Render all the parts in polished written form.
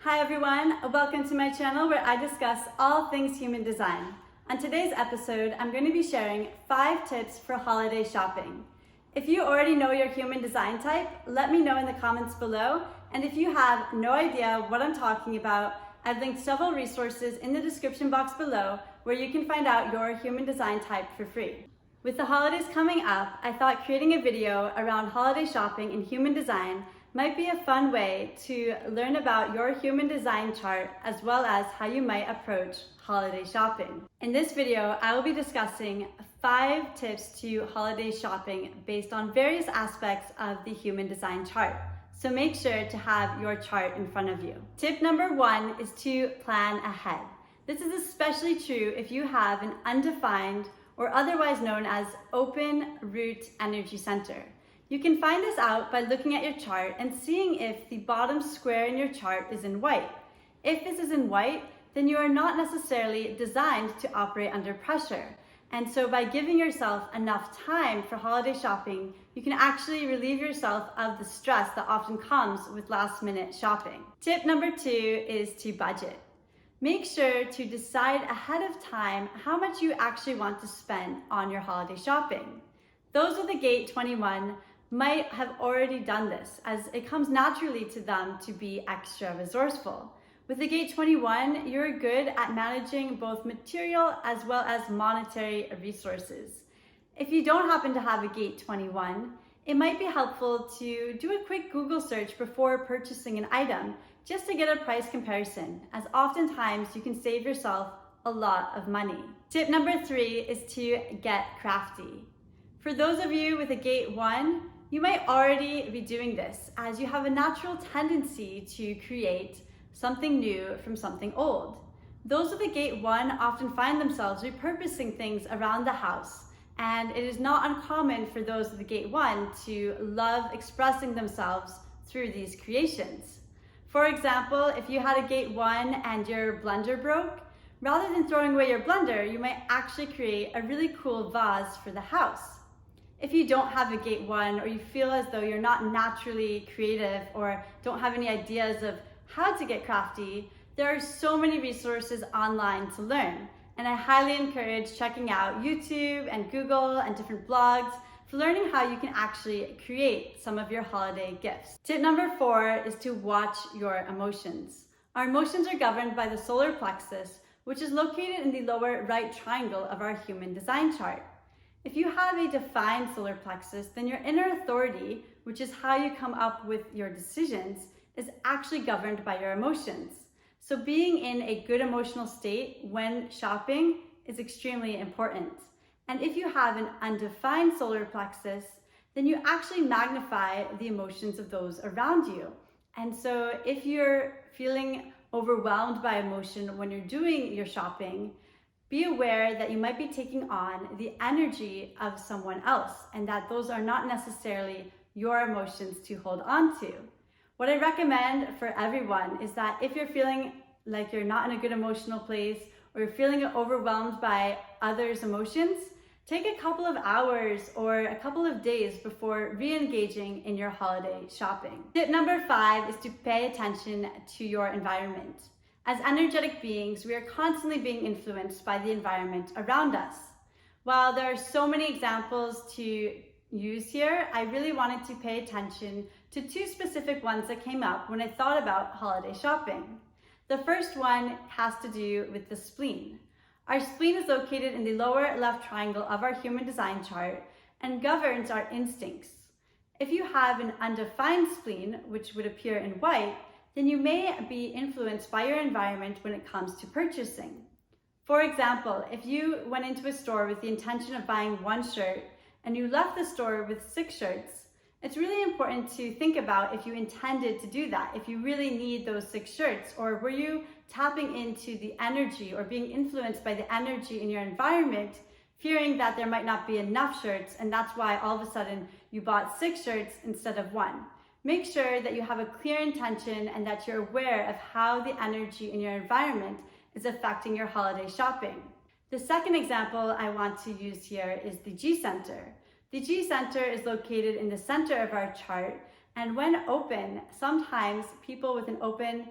Hi everyone, welcome to my channel where I discuss all things human design. On today's episode, I'm going to be sharing 5 tips for holiday shopping. If you already know your human design type, let me know in the comments below. And if you have no idea what I'm talking about, I've linked several resources in the description box below where you can find out your human design type for free. With the holidays coming up, I thought creating a video around holiday shopping and human design might be a fun way to learn about your human design chart as well as how you might approach holiday shopping. In this video, I will be discussing 5 tips to holiday shopping based on various aspects of the human design chart. So make sure to have your chart in front of you. Tip number 1 is to plan ahead. This is especially true if you have an undefined or otherwise known as open root energy center. You can find this out by looking at your chart and seeing if the bottom square in your chart is in white. If this is in white, then you are not necessarily designed to operate under pressure. And so by giving yourself enough time for holiday shopping, you can actually relieve yourself of the stress that often comes with last-minute shopping. Tip number 2 is to budget. Make sure to decide ahead of time how much you actually want to spend on your holiday shopping. Those with a gate 21 might have already done this, as it comes naturally to them to be extra resourceful. With the gate 21, you're good at managing both material as well as monetary resources. If you don't happen to have a gate 21, it might be helpful to do a quick Google search before purchasing an item just to get a price comparison, as oftentimes you can save yourself a lot of money. Tip number 3 is to get crafty. For those of you with a gate 1, you might already be doing this, as you have a natural tendency to create something new from something old. Those with a gate 1 often find themselves repurposing things around the house, and it is not uncommon for those with a gate 1 to love expressing themselves through these creations. For example, if you had a gate 1 and your blender broke, rather than throwing away your blender, you might actually create a really cool vase for the house. If you don't have a gate 1, or you feel as though you're not naturally creative or don't have any ideas of how to get crafty, there are so many resources online to learn. And I highly encourage checking out YouTube and Google and different blogs for learning how you can actually create some of your holiday gifts. Tip number 4 is to watch your emotions. Our emotions are governed by the solar plexus, which is located in the lower right triangle of our human design chart. If you have a defined solar plexus, then your inner authority, which is how you come up with your decisions, is actually governed by your emotions. So being in a good emotional state when shopping is extremely important. And if you have an undefined solar plexus, then you actually magnify the emotions of those around you. And so if you're feeling overwhelmed by emotion when you're doing your shopping, be aware that you might be taking on the energy of someone else and that those are not necessarily your emotions to hold on to. What I recommend for everyone is that if you're feeling like you're not in a good emotional place or you're feeling overwhelmed by others' emotions, take a couple of hours or a couple of days before re-engaging in your holiday shopping. Tip number 5 is to pay attention to your environment. As energetic beings, we are constantly being influenced by the environment around us. While there are so many examples to use here, I really wanted to pay attention to 2 specific ones that came up when I thought about holiday shopping. The first one has to do with the spleen. Our spleen is located in the lower left triangle of our human design chart and governs our instincts. If you have an undefined spleen, which would appear in white, then you may be influenced by your environment when it comes to purchasing. For example, if you went into a store with the intention of buying 1 shirt and you left the store with 6 shirts, it's really important to think about if you intended to do that, if you really need those 6 shirts, or were you tapping into the energy or being influenced by the energy in your environment, fearing that there might not be enough shirts, and that's why all of a sudden you bought 6 shirts instead of 1. Make sure that you have a clear intention and that you're aware of how the energy in your environment is affecting your holiday shopping. The second example I want to use here is the G center. The G center is located in the center of our chart, and when open, sometimes people with an open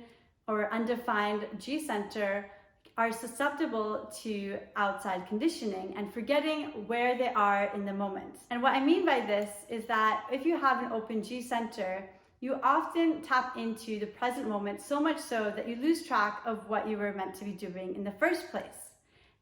or undefined G center are susceptible to outside conditioning and forgetting where they are in the moment. And what I mean by this is that if you have an open G center, you often tap into the present moment so much so that you lose track of what you were meant to be doing in the first place.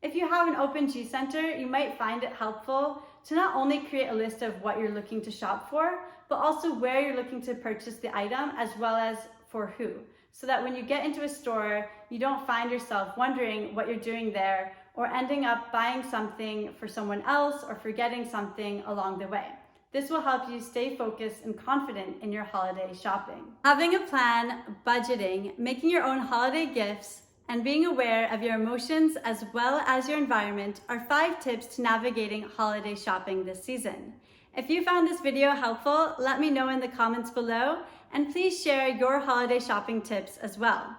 If you have an open G center, you might find it helpful to not only create a list of what you're looking to shop for, but also where you're looking to purchase the item as well as for who. So that when you get into a store, you don't find yourself wondering what you're doing there or ending up buying something for someone else or forgetting something along the way. This will help you stay focused and confident in your holiday shopping. Having a plan, budgeting, making your own holiday gifts, and being aware of your emotions as well as your environment are 5 tips to navigating holiday shopping this season. If you found this video helpful, let me know in the comments below, and please share your holiday shopping tips as well.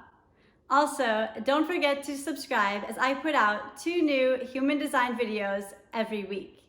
Also, don't forget to subscribe as I put out 2 new human design videos every week.